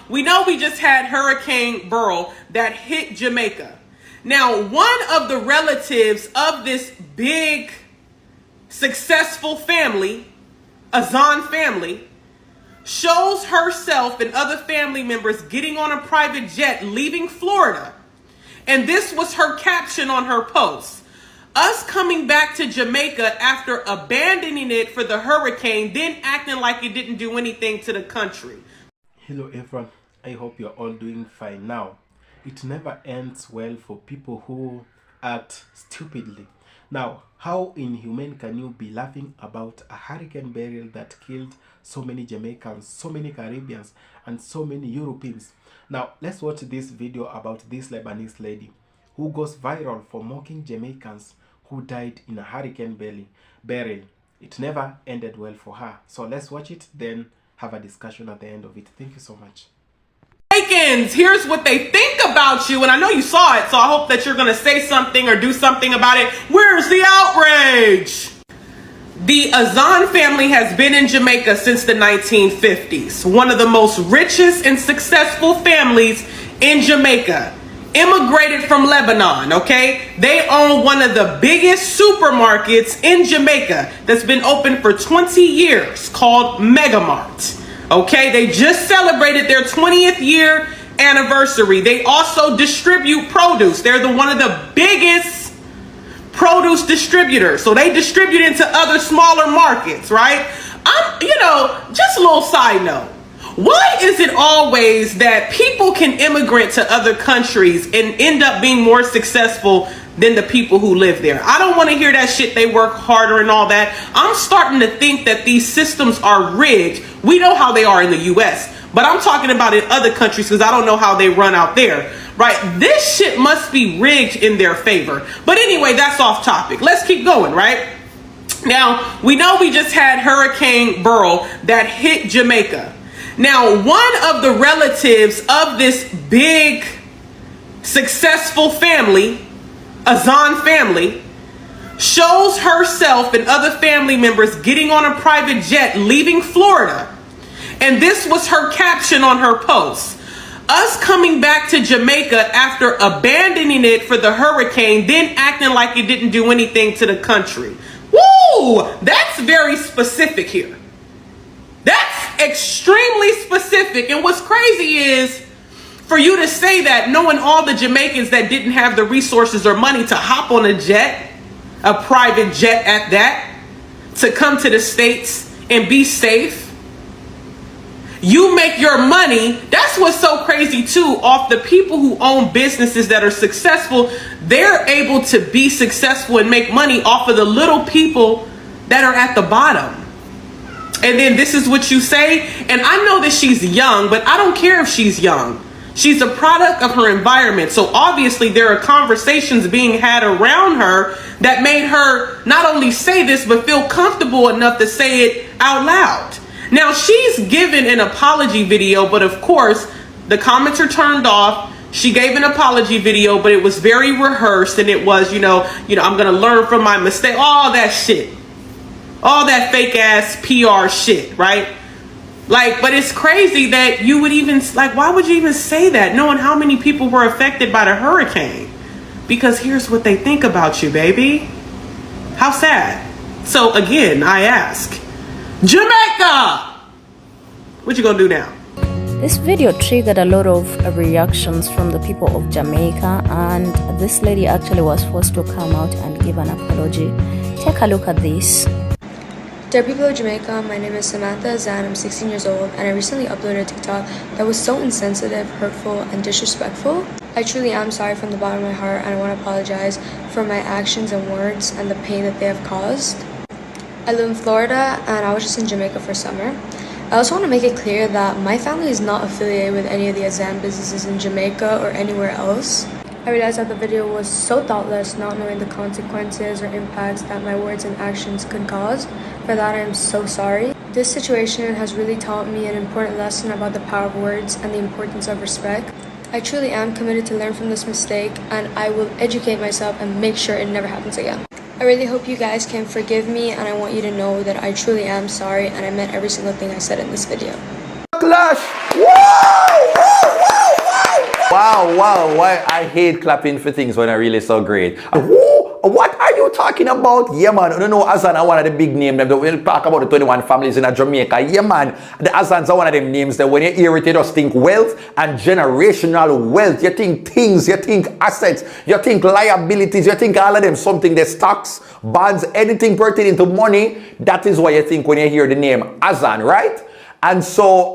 we know we just had Hurricane Beryl that hit Jamaica. Now, one of the relatives of this big, successful family, Azan family, shows herself and other family members getting on a private jet leaving Florida. And this was her caption on her post. Us coming back to Jamaica after abandoning it for the hurricane, then acting like it didn't do anything to the country. Hello everyone, I hope you're all doing fine. Now, it never ends well for people who act stupidly. Now, how inhumane can you be laughing about a hurricane Beryl that killed so many Jamaicans, so many Caribbeans, and so many Europeans? Now, let's watch this video about this Lebanese lady who goes viral for mocking Jamaicans who died in a hurricane Beryl. It never ended well for her. So let's watch it, then have a discussion at the end of it. Thank you so much. Jamaicans, here's what they think about you, and I know you saw it, so I hope that you're going to say something or do something about it. Where's the outrage? The Azan family has been in Jamaica since the 1950s. One of the most richest and successful families in Jamaica. Immigrated from Lebanon, okay? They own one of the biggest supermarkets in Jamaica that's been open for 20 years called Megamart. Okay, they just celebrated their 20th year anniversary. They also distribute produce. They're one of the biggest produce distributors. So they distribute into other smaller markets, right? Just a little side note. Why is it always that people can immigrate to other countries and end up being more successful than the people who live there? I don't want to hear that shit. They work harder and all that. I'm starting to think that these systems are rigged. We know how they are in the US, but I'm talking about in other countries because I don't know how they run out there, right? This shit must be rigged in their favor. But anyway, that's off topic. Let's keep going, right? Now, we know we just had Hurricane Beryl that hit Jamaica. Now, one of the relatives of this big, successful family, Azan family, shows herself and other family members getting on a private jet leaving Florida. And this was her caption on her post. Us coming back to Jamaica after abandoning it for the hurricane, then acting like it didn't do anything to the country. Woo! That's very specific here. That's extremely specific. And what's crazy is for you to say that knowing all the Jamaicans that didn't have the resources or money to hop on a jet, a private jet at that, to come to the States and be safe. You make your money. That's what's so crazy too. Off the people who own businesses that are successful, they're able to be successful and make money off of the little people that are at the bottom. And then this is what you say. And I know that she's young, but I don't care if she's young. She's a product of her environment. So obviously there are conversations being had around her that made her not only say this, but feel comfortable enough to say it out loud. Now she's given an apology video, but of course the comments are turned off. She gave an apology video, but it was very rehearsed. And it was, I'm going to learn from my mistake. All that shit. All that fake ass PR shit, right? But it's crazy that you would even, why would you even say that knowing how many people were affected by the hurricane? Because here's what they think about you, baby. How sad. So again, I ask, Jamaica, what you gonna do now? This video triggered a lot of reactions from the people of Jamaica, and this lady actually was forced to come out and give an apology. Take a look at this. Dear people of Jamaica, my name is Samantha Azan, I'm 16 years old, and I recently uploaded a TikTok that was so insensitive, hurtful, and disrespectful. I truly am sorry from the bottom of my heart, and I want to apologize for my actions and words and the pain that they have caused. I live in Florida, and I was just in Jamaica for summer. I also want to make it clear that my family is not affiliated with any of the Azan businesses in Jamaica or anywhere else. I realized that the video was so thoughtless, not knowing the consequences or impacts that my words and actions could cause. For that, I am so sorry. This situation has really taught me an important lesson about the power of words and the importance of respect. I truly am committed to learn from this mistake, and I will educate myself and make sure it never happens again. I really hope you guys can forgive me, and I want you to know that I truly am sorry, and I meant every single thing I said in this video. Backlash! Whoa! wow. Why I hate clapping for things when I really so great. What are you talking about? Yeah, man. I don't know, Azan are one of the big names. We'll talk about the 21 families in Jamaica. Yeah, man. The Azans are one of them names that when you hear it, you just think wealth and generational wealth. You think things, you think assets, you think liabilities, you think all of them, something, the stocks, bonds, anything pertaining to money. That is what you think when you hear the name Azan, right? And so,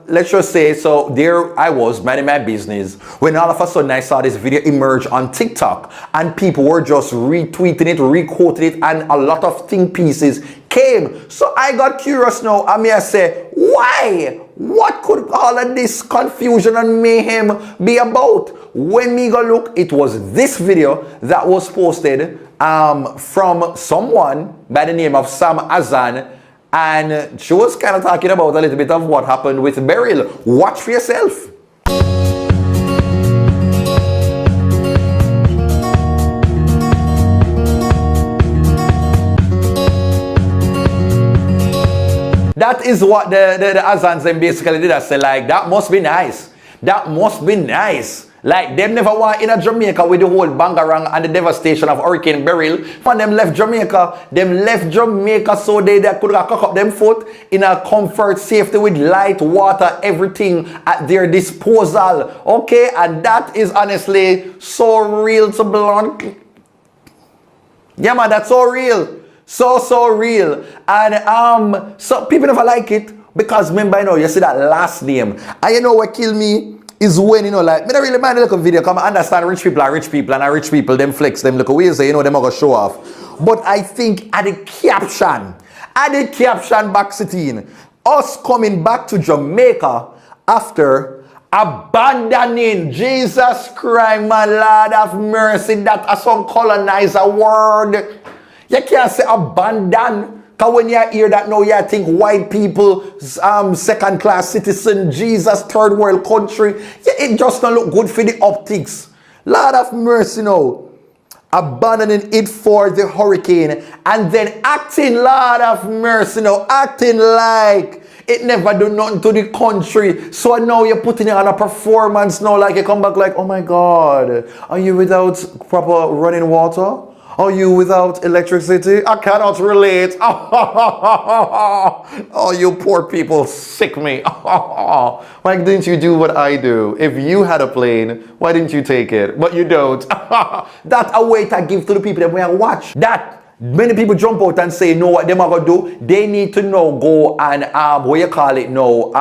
let's just say, so there I was minding my business when all of a sudden I saw this video emerge on TikTok and people were just retweeting it, requoting it, and a lot of think pieces came. So I got curious now. I mean, I say, why? What could all of this confusion and mayhem be about? When me go look, it was this video that was posted from someone by the name of Sam Azan. And she was kind of talking about a little bit of what happened with Beryl. Watch for yourself. That is what the Azans then basically did. I said, like, that must be nice. That must be nice. Like, them never want in a Jamaica with the whole bangarang and the devastation of Hurricane Beryl. When them left Jamaica so they could cock up them foot in a comfort, safety with light, water, everything at their disposal. Okay, and that is honestly so real to blunt. Yeah, man, that's so real. So real. And so people never like it because remember, you know, you see that last name. And you know what kill me? Is when, you know, like, me don't really mind the little video, come understand rich people are rich people, and our rich people, them flex, them look away, so you know, them are gonna show off. But I think at the caption back sitting, us coming back to Jamaica after abandoning Jesus Christ, my Lord of mercy, that a some colonizer word. You can't say abandon. Because when you hear that now, you think white people, second-class citizen, Jesus, third world country, it just don't look good for the optics. Lord of mercy now. Abandoning it for the hurricane and then acting, Lord of mercy now, acting like it never do nothing to the country. So now you're putting it on a performance now, like you come back like, oh my God, are you without proper running water? Are you without electricity? I cannot relate. Oh, you poor people, sick me. Why didn't you do what I do? If you had a plane, why didn't you take it? But you don't. That's a way to give to the people that we watch. That many people jump out and say, you know what they are going to do? They need to know, go and, what you call it now,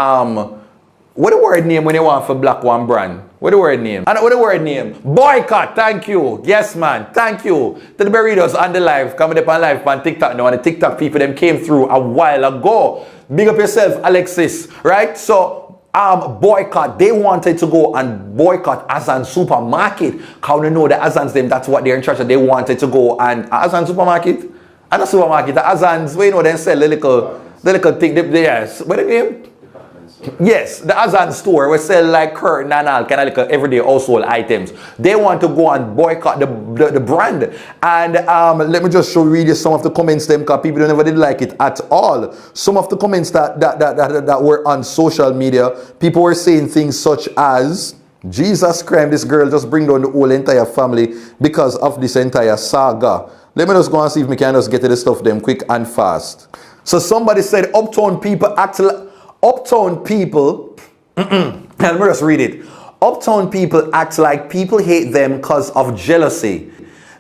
what the word name when you want for black one brand? What the word name? And what the word name? Boycott. Thank you. Yes, man. Thank you. To the burritos on the live. Coming up on live on TikTok now. And the TikTok people them came through a while ago. Big up yourself, Alexis. Right? So, boycott. They wanted to go and boycott Azan supermarket. How they know the Azans them, that's what they're in charge of. They wanted to go and Azan supermarket? And a supermarket. The Azans, where you know they sell the little thing. Yes. What the name? Yes, the Azan store will sell like curtain and all kind of like everyday household items. They want to go and boycott the brand. And let me just read you some of the comments them because people never did like it at all. Some of the comments that were on social media, people were saying things such as, Jesus Christ, this girl just bring down the whole entire family because of this entire saga. Let me just go and see if we can just get to the stuff them quick and fast. So somebody said uptown people act like Uptown people, let me just read it. Uptown people act like people hate them because of jealousy.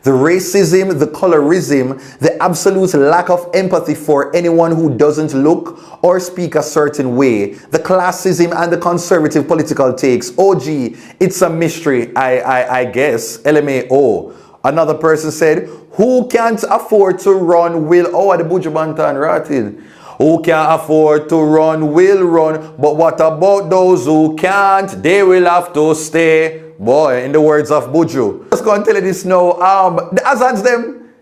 The racism, the colorism, the absolute lack of empathy for anyone who doesn't look or speak a certain way. The classism and the conservative political takes. Oh gee, it's a mystery, I guess. LMAO. Another person said, who can't afford to run will, the Bujabantan ratted. Who can afford to run will run, but what about those who can't? They will have to stay. Boy, in the words of Buju. Just going to tell you this now. The Azans them,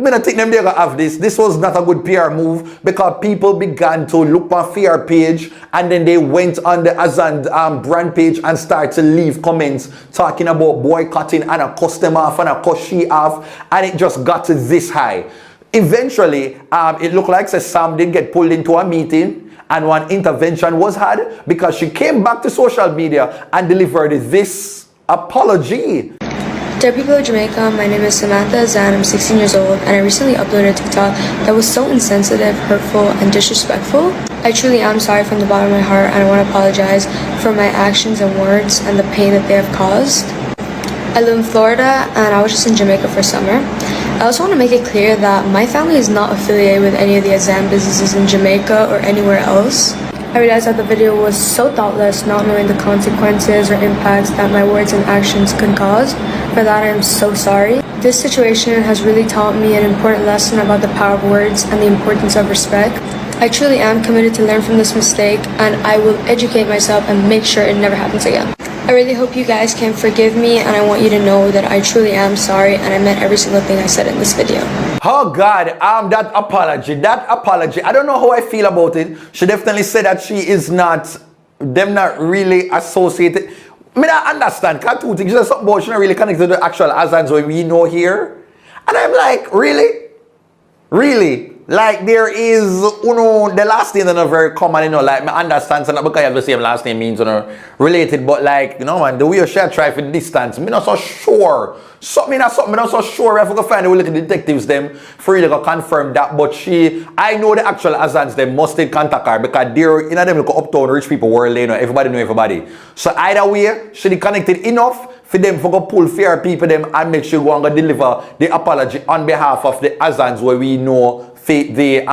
I don't think them they gonna have this. This was not a good PR move because people began to look on fear page and then they went on the Azan brand page and started to leave comments talking about boycotting and a cuss them off and a cuss she off, and it just got to this high. Eventually, it looked like Sam did get pulled into a meeting and one intervention was had because she came back to social media and delivered this apology. Dear people of Jamaica, my name is Samantha Zan, I'm 16 years old, and I recently uploaded a TikTok that was so insensitive, hurtful, and disrespectful. I truly am sorry from the bottom of my heart, and I want to apologize for my actions and words and the pain that they have caused. I live in Florida, and I was just in Jamaica for summer. I also want to make it clear that my family is not affiliated with any of the Azan businesses in Jamaica or anywhere else. I realized that the video was so thoughtless, not knowing the consequences or impacts that my words and actions could cause. For that, I am so sorry. This situation has really taught me an important lesson about the power of words and the importance of respect. I truly am committed to learn from this mistake, and I will educate myself and make sure it never happens again. I really hope you guys can forgive me, and I want you to know that I truly am sorry, and I meant every single thing I said in this video. Oh God, that apology, I don't know how I feel about it. She definitely said that she is not really associated. I mean, I understand, because two things, there's something about she not really connected to the actual Azans we know here. And I'm like, really? Really? Like, there is, the last name that are very common, like, I understand, so not because you have the same last name means, related, but like, man, the way you share try for distance, I'm not so sure. I'm not so sure. I have to find a way to the detectives, them, for really to confirm that, but I know the actual Azans, they must take contact her, because they're, them look uptown, rich people world, everybody know everybody. So either way, she connected enough for them to go pull fair people them and make sure go and go deliver the apology on behalf of the Azans where we know the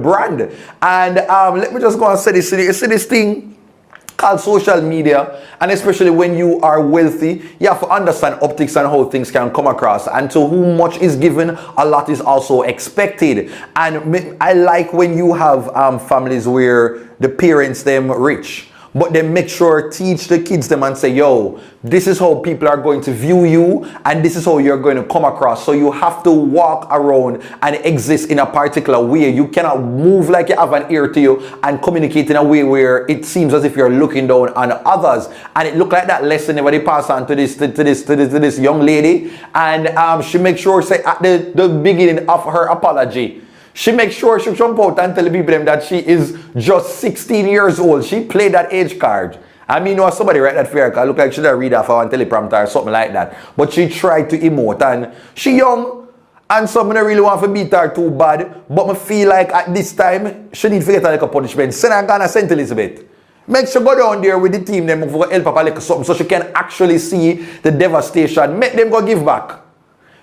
brand. And let me just go and say this. You see this thing called social media, and especially when you are wealthy, you have to understand optics and how things can come across, and to whom much is given, a lot is also expected. And I like when you have families where the parents them rich, but they make sure teach the kids them and say, yo, this is how people are going to view you, and this is how you're going to come across. So you have to walk around and exist in a particular way. You cannot move like you have an ear to you and communicate in a way where it seems as if you're looking down on others. And it looked like that lesson everybody passed on to this young lady, and she makes sure say at the beginning of her apology, she makes sure she jump out and tell the people that she is just 16 years old. She played that age card. I mean, somebody write that for her, because it look like she didn't read off on teleprompter or something like that. But she tried to emote, and she young, and some don't really want to beat her too bad. But I feel like at this time, she need to get like a punishment. Send her to St. Elizabeth. Make sure go down there with the team them for help her like something so she can actually see the devastation. Make them go give back.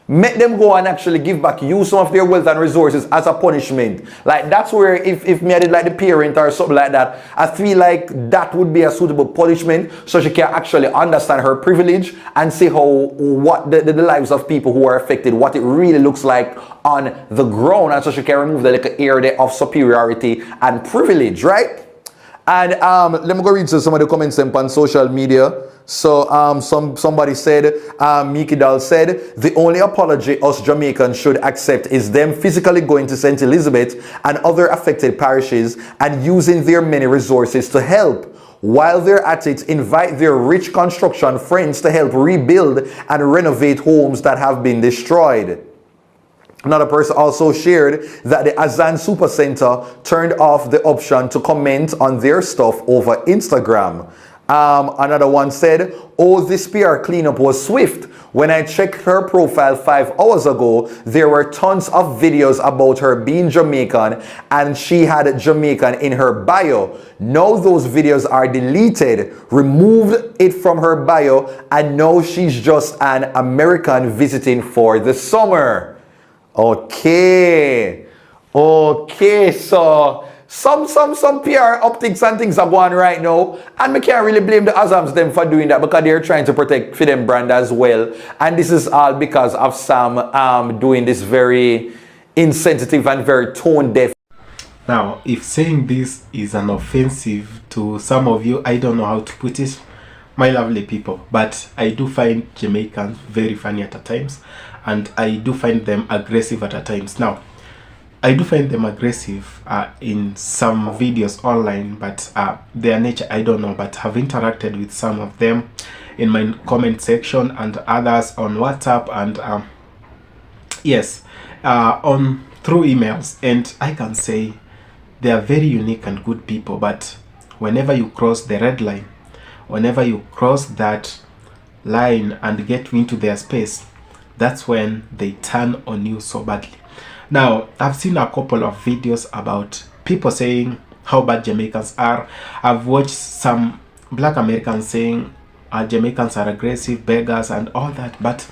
Make them go and actually give back, use some of their wealth and resources as a punishment. Like, that's where if me I did like the parent or something like that, I feel like that would be a suitable punishment so she can actually understand her privilege and see what the lives of people who are affected, what it really looks like on the ground, and so she can remove the little air of superiority and privilege, right? And let me go read some of the comments on social media. So somebody said, Miki Dal said, the only apology us Jamaicans should accept is them physically going to St. Elizabeth and other affected parishes and using their many resources to help. While they're at it, invite their rich construction friends to help rebuild and renovate homes that have been destroyed. Another person also shared that the Azan Supercenter turned off the option to comment on their stuff over Instagram. Another one said, oh, this PR cleanup was swift. When I checked her profile 5 hours ago, there were tons of videos about her being Jamaican, and she had Jamaican in her bio. Now those videos are deleted, removed it from her bio, and now she's just an American visiting for the summer. Okay, so some PR optics and things are going right now, and we can't really blame the Azams them for doing that because they're trying to protect for them brand as well. And this is all because of Sam doing this very insensitive and very tone deaf. Now, if saying this is an offensive to some of you, I don't know how to put it, my lovely people, but I do find Jamaicans very funny at times, and I do find them aggressive at times. Now, I do find them aggressive in some videos online, but their nature I don't know, but have interacted with some of them in my comment section and others on WhatsApp and yes, on through emails, and I can say they are very unique and good people, but whenever you cross the red line, whenever you cross that line and get into their space, that's when they turn on you so badly. Now, I've seen a couple of videos about people saying how bad Jamaicans are. I've watched some black Americans saying Jamaicans are aggressive, beggars and all that, but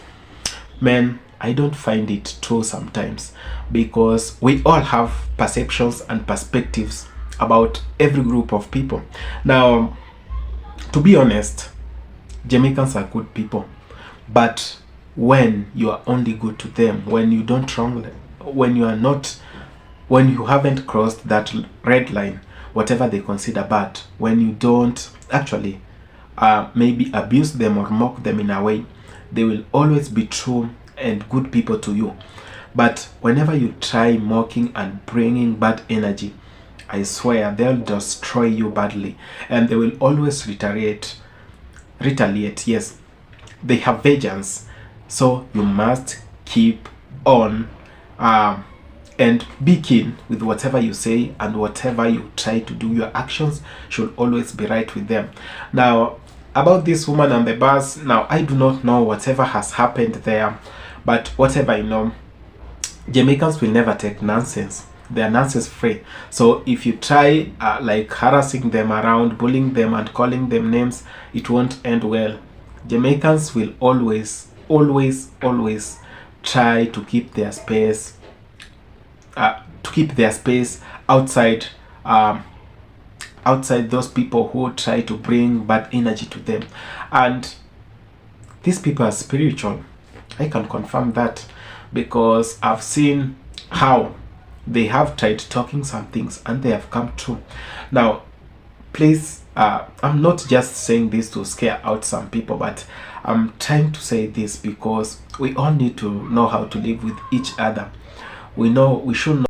man, I don't find it true sometimes, because we all have perceptions and perspectives about every group of people. Now, to be honest, Jamaicans are good people, but when you are only good to them, when you don't wrong them, when you haven't crossed that red line, whatever they consider bad, when you don't actually maybe abuse them or mock them in a way, they will always be true and good people to you. But whenever you try mocking and bringing bad energy, I swear they'll destroy you badly, and they will always retaliate. Yes, they have vengeance, so you must keep on and be keen with whatever you say, and whatever you try to do, your actions should always be right with them. Now, about this woman on the bus, now I do not know whatever has happened there, but whatever I know, Jamaicans will never take nonsense. They are nonsense free. So if you try like harassing them around, bullying them and calling them names, it won't end well. Jamaicans will always try to keep their space outside those people who try to bring bad energy to them. And these people are spiritual. I can confirm that, because I've seen how they have tried talking some things and they have come true. Now, please, I'm not just saying this to scare out some people, but I'm trying to say this because we all need to know how to live with each other. We should know